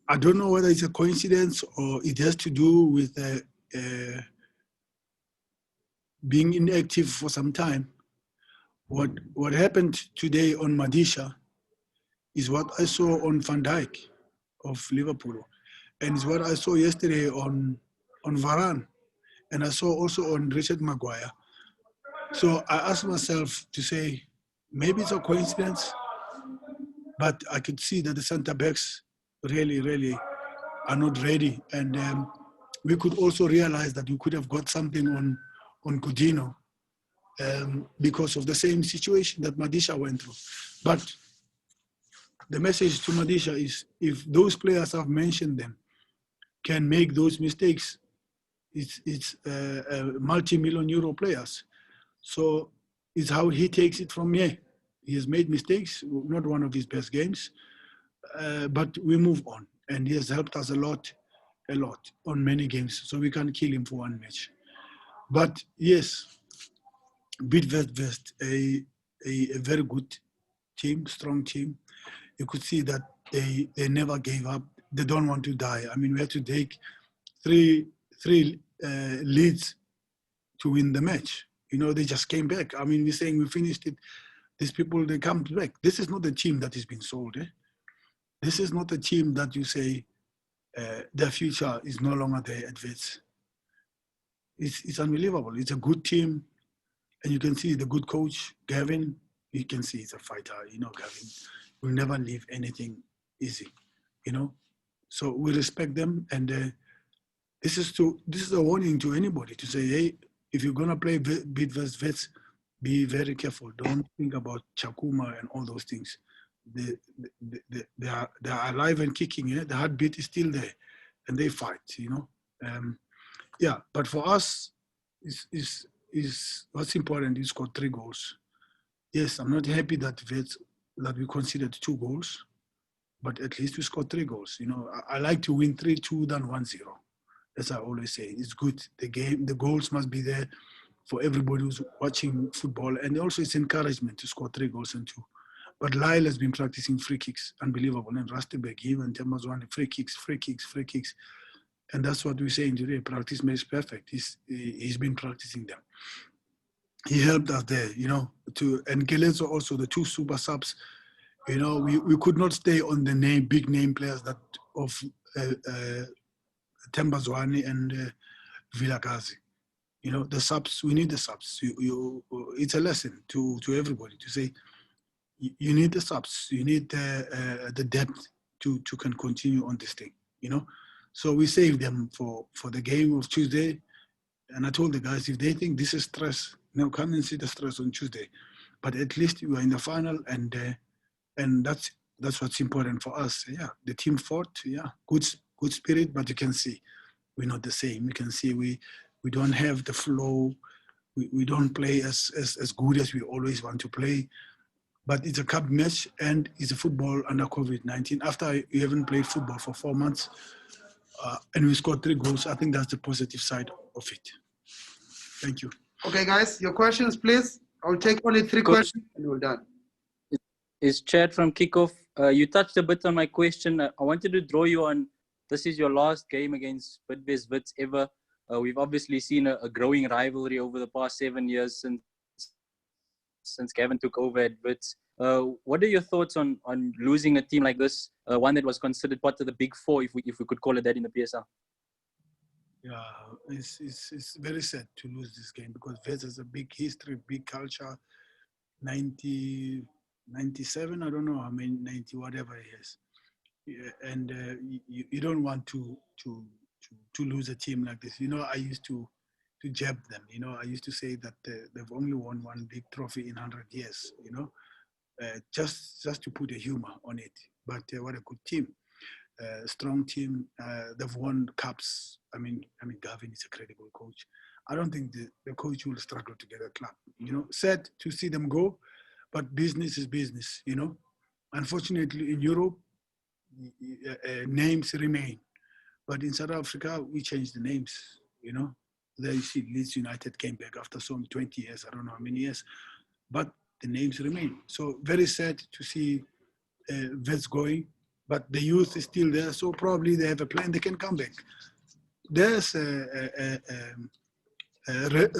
I don't know whether it's a coincidence or it has to do with being inactive for some time. What happened today on Madisha is what I saw on Van Dijk of Liverpool, and it's what I saw yesterday on Varane, and I saw also on Richard Maguire. So I asked myself to say, maybe it's a coincidence, but I could see that the centre backs really are not ready, and we could also realize that we could have got something on Coutinho because of the same situation that Madisha went through. But the message to Madisha is, if those players I've mentioned them can make those mistakes, it's multi-million euro players. So it's how he takes it from here. He has made mistakes, not one of his best games, but we move on. And he has helped us a lot on many games. So we can't kill him for one match. But yes, Bidvest West, a very good team, strong team. You could see that they never gave up. They don't want to die. I mean, we had to take three leads to win the match. You know, they just came back. I mean, we're saying we finished it. These people, they come back. This is not a team that has been sold. This is not a team that you say their future is no longer there at Wits. It's unbelievable. It's a good team. And you can see the good coach, Gavin, you can see he's a fighter. You know, Gavin will never leave anything easy, you know. So we respect them. And this is a warning to anybody to say, hey, if you're going to play Bidvest Wits, be very careful. Don't think about Chakuma and all those things. They are alive and kicking. The heartbeat is still there, and they fight. You know, yeah. But for us, is what's important. You scored 3 goals. Yes, I'm not happy that we considered 2 goals, but at least we scored 3 goals. You know, I like to win 3-2 than 1-0. As I always say, it's good. The goals must be there for everybody who's watching football, and also it's encouragement to score 3 goals and 2. But Lyle has been practicing free kicks, unbelievable, and Rustenburg, even Temazwane, free kicks. And that's what we're saying today. Practice makes perfect. He's been practicing them. He helped us there, you know. And Kelezo also, the 2 super subs. You know, we could not stay on the big name players that of Tembazwane and Vilakazi. You know, the subs. We need the subs. It's a lesson to everybody to say you need the subs. You need the depth to can continue on this thing. You know. So we saved them for the game of Tuesday. And I told the guys, if they think this is stress, now come and see the stress on Tuesday. But at least we are in the final, and that's what's important for us. Yeah, the team fought. Yeah, good spirit, but you can see we're not the same. You can see we don't have the flow. We don't play as good as we always want to play. But it's a cup match, and it's a football under COVID-19. After you haven't played football for 4 months, and we scored 3 goals, I think that's the positive side of it. Thank you. Okay, guys, your questions, please. I'll take only 3 questions and we're done. It's Chad from Kickoff. You touched a bit on my question. I wanted to draw you on, this is your last game against Bidvest Wits ever. We've obviously seen a growing rivalry over the past 7 years since Gavin took over at Wits. What are your thoughts on losing a team like this, one that was considered part of the Big Four, if we could call it that, in the PSL? Yeah, it's very sad to lose this game because Wits has a big history, big culture. 97, I don't know, 90, whatever it is. Yeah, and you don't want to lose a team like this. You know, I used to jab them. You know, I used to say that they've only won 1 big trophy in 100 years. You know, just to put a humor on it. But what a good team, strong team. They've won cups. I mean, Gavin is a credible coach. I don't think the coach will struggle to get a club. You know, sad to see them go, but business is business. You know, unfortunately in Europe, names remain, but in South Africa we changed the names. You know, there you see Leeds United came back after some 20 years. I don't know how many years, but the names remain. So very sad to see Wits going, but the youth is still there, so probably they have a plan. They can come back. There's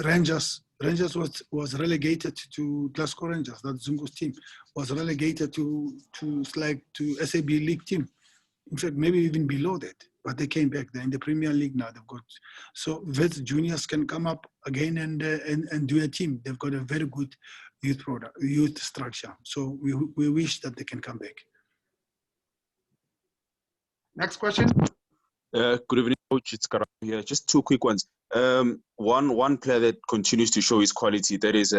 Rangers. Rangers was relegated to Glasgow Rangers. That Zungu's team was relegated to SAB League team. In fact, maybe even below that. But they came back. They're in the Premier League now. They've got so Wits juniors can come up again and do a team. They've got a very good youth structure. So we wish that they can come back. Next question. Good evening, Coach. It's Karamo here. Just two quick ones. One player that continues to show his quality, that is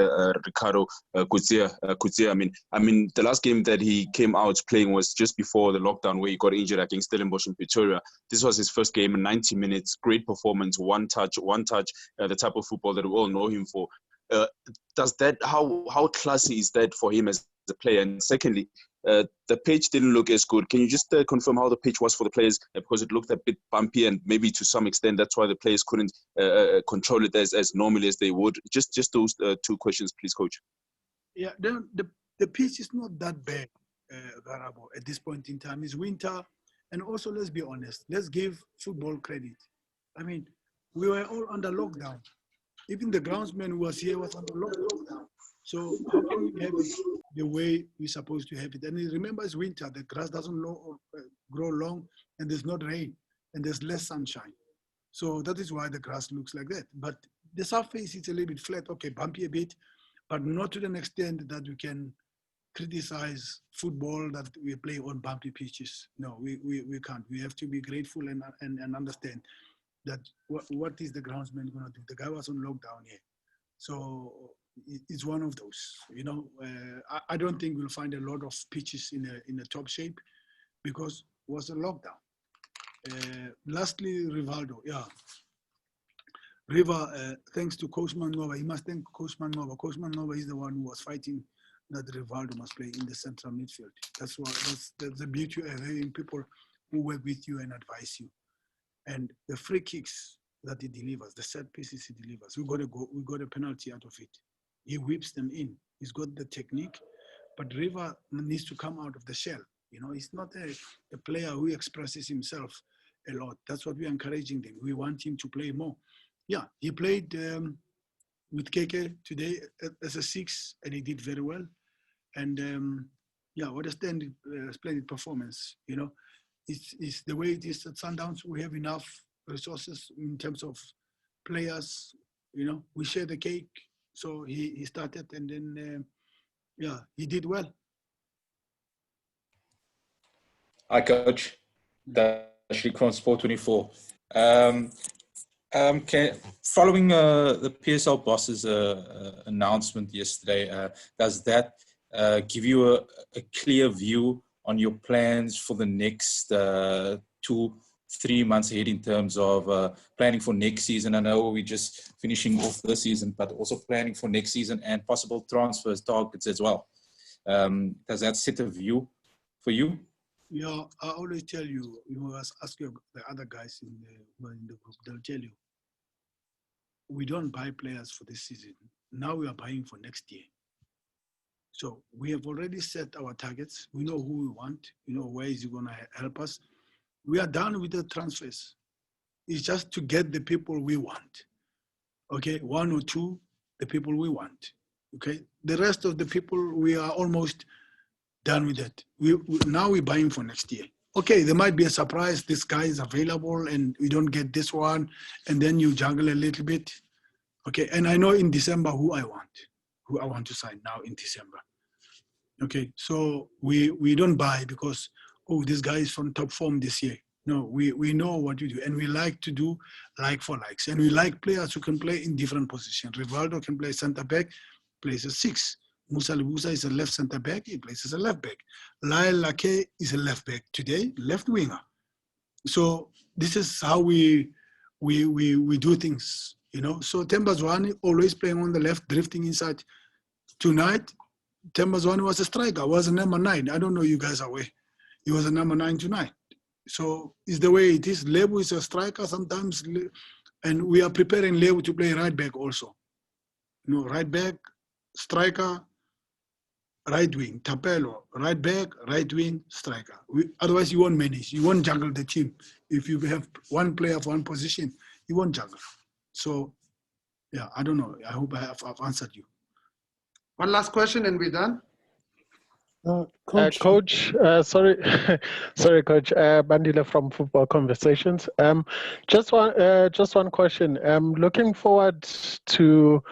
Ricardo Kutsia. I mean, the last game that he came out playing was just before the lockdown, where he got injured against Stellenbosch in Pretoria. This was his first game in 90 minutes. Great performance, one touch. The type of football that we all know him for. How classy is that for him as a player? And secondly, the pitch didn't look as good. Can you just confirm how the pitch was for the players? Because it looked a bit bumpy, and maybe to some extent that's why the players couldn't control it as normally as they would. Just those two questions, please, Coach. Yeah, the pitch is not that bad, Garabo, at this point in time. It's winter, and also let's be honest. Let's give football credit. I mean, we were all under lockdown. Even the groundsman who was here was under lockdown. So how can we have it the way we're supposed to have it? And remember, it's winter. The grass doesn't grow long, and there's not rain, and there's less sunshine. So that is why the grass looks like that. But the surface is a little bit flat, okay, bumpy a bit, but not to an extent that we can criticize football that we play on bumpy pitches. No, we can't. We have to be grateful and understand that what is the groundsman going to do? The guy was on lockdown here. So it's one of those, you know. I don't think we'll find a lot of pitches in a top shape because it was a lockdown. Lastly, Rivaldo. Yeah. Riva, thanks to Coach Mangoba. He must thank Coach Mangoba. Coach Mangoba is the one who was fighting that Rivaldo must play in the central midfield. That's the beauty of having people who work with you and advise you. And the free kicks that he delivers, the set pieces he delivers, we got a penalty out of it. He whips them in. He's got the technique, but Riva needs to come out of the shell. You know, he's not a player who expresses himself a lot. That's what we're encouraging them. We want him to play more. Yeah, he played with KK today as a 6, and he did very well. And yeah, what a splendid performance. You know, it's the way it is at Sundowns. We have enough resources in terms of players. You know, we share the cake. So he started, and then yeah, he did well. Hi, Coach. Dashik from Sport 24. Following the PSL boss's announcement yesterday, does that give you a clear view on your plans for the next 2-3 months ahead in terms of planning for next season? I know we're just finishing off this season, but also planning for next season and possible transfers targets as well. Does that set a view for you? Yeah, I always tell you, you must ask the other guys in the group, they'll tell you, we don't buy players for this season. Now we are buying for next year. So we have already set our targets. We know who we want. You know, where is he going to help us? We are done with the transfers. It's just to get the people we want. Okay, 1 or 2, the people we want. Okay, the rest of the people, we are almost done with that. Now we're buying for next year. Okay, there might be a surprise. This guy is available and we don't get this one. And then you juggle a little bit. Okay, and I know in December who I want to sign now in December. Okay, so we don't buy because, oh, this guy is from top form this year. No, we know what you do. And we like to do like for likes. And we like players who can play in different positions. Rivaldo can play center back, plays a 6. Musa Libusa is a left center back, he plays as a left back. Lakay is a left back today, left winger. So this is how we do things, you know. So Tembazwane always playing on the left, drifting inside. Tonight, Tembazwane was a striker, was a number 9. I don't know you guys are aware. He was a number 9 tonight. So it's the way it is. Lebu is a striker sometimes, and we are preparing Lebu to play right back also. You know, right back, striker, right wing, Tapelo, right back, right wing, striker. Otherwise, you won't manage. You won't juggle the team. If you have one player for one position, you won't juggle. So, yeah, I don't know. I hope I've answered you. One last question and we're done. Coach, sorry, sorry, Coach. Bandila from Football Conversations. Just one question. Looking forward to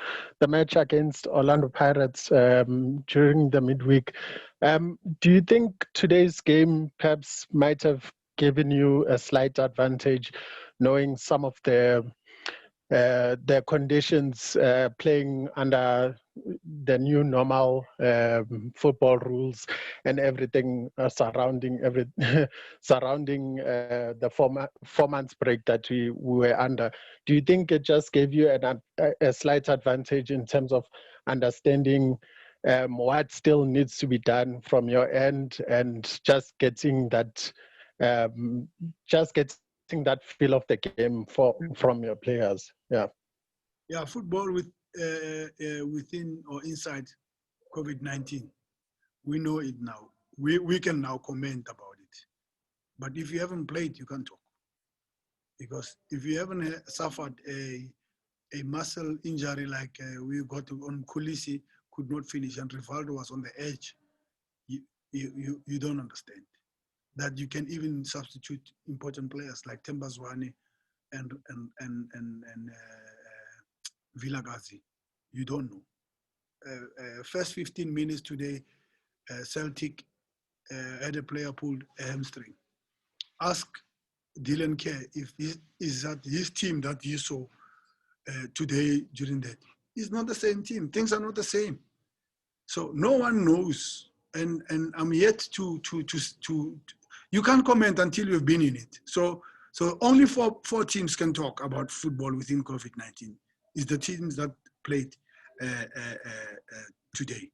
the match against Orlando Pirates during the midweek. Do you think today's game perhaps might have given you a slight advantage, knowing some of the conditions playing under the new normal football rules and everything surrounding surrounding the 4 months break that we were under? Do you think it just gave you a slight advantage in terms of understanding what still needs to be done from your end and just getting that that feel of the game from your players? Yeah, football within or inside COVID-19, we know it now. We can now comment about it. But if you haven't played, you can't talk. Because if you haven't suffered a muscle injury like we got on Kulisi, could not finish, and Rivaldo was on the edge, you don't understand that you can even substitute important players like Tembazwane and Vilagazi. You don't know. First 15 minutes today, Celtic had a player pulled a hamstring. Ask Dylan Kerr if is that his team that you saw today during that. It's not the same team. Things are not the same. So no one knows. And I'm yet to you can't comment until you've been in it. So only four teams can talk about football within COVID-19. Is the teams that played today.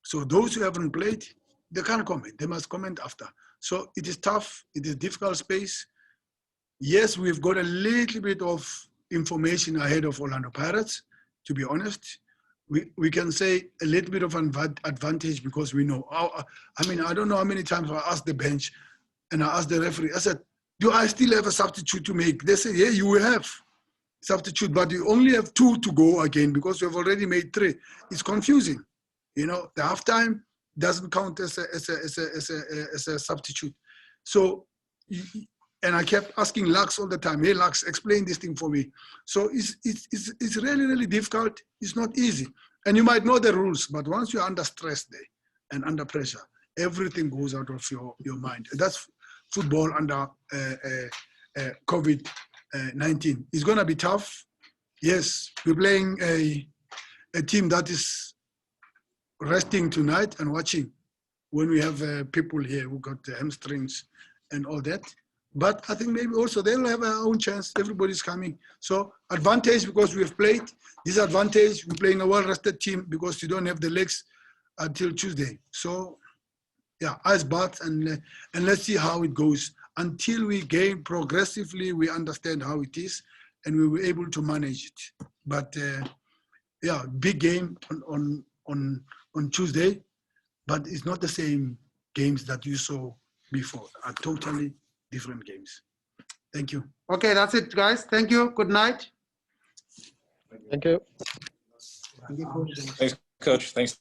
So those who haven't played, they can't comment. They must comment after. So it is tough. It is difficult space. Yes, we've got a little bit of information ahead of Orlando Pirates, to be honest. We can say a little bit of an advantage because we know. I mean, I don't know how many times I asked the bench and I asked the referee, I said, do I still have a substitute to make? They say, yeah, you will have substitute, but you only have 2 to go again because you've already made 3. It's confusing. You know, the halftime doesn't count as a substitute. So, and I kept asking Lux all the time, hey, Lux, explain this thing for me. So it's really, really difficult. It's not easy. And you might know the rules, but once you're under stress there and under pressure, everything goes out of your mind. And that's football under COVID-19. It's going to be tough. Yes, we're playing a team that is resting tonight and watching when we have people here who got the hamstrings and all that. But I think maybe also they'll have their own chance. Everybody's coming. So advantage because we've played. Disadvantage, we're playing a well-rested team because you don't have the legs until Tuesday. So, yeah, ice bath and let's see how it goes. Until we gain progressively, we understand how it is and we were able to manage it. But, yeah, big game on Tuesday, but it's not the same games that you saw before. Are totally different games. Thank you. Okay, that's it, guys. Thank you. Good night. Thank you. Thanks, Coach. Thanks.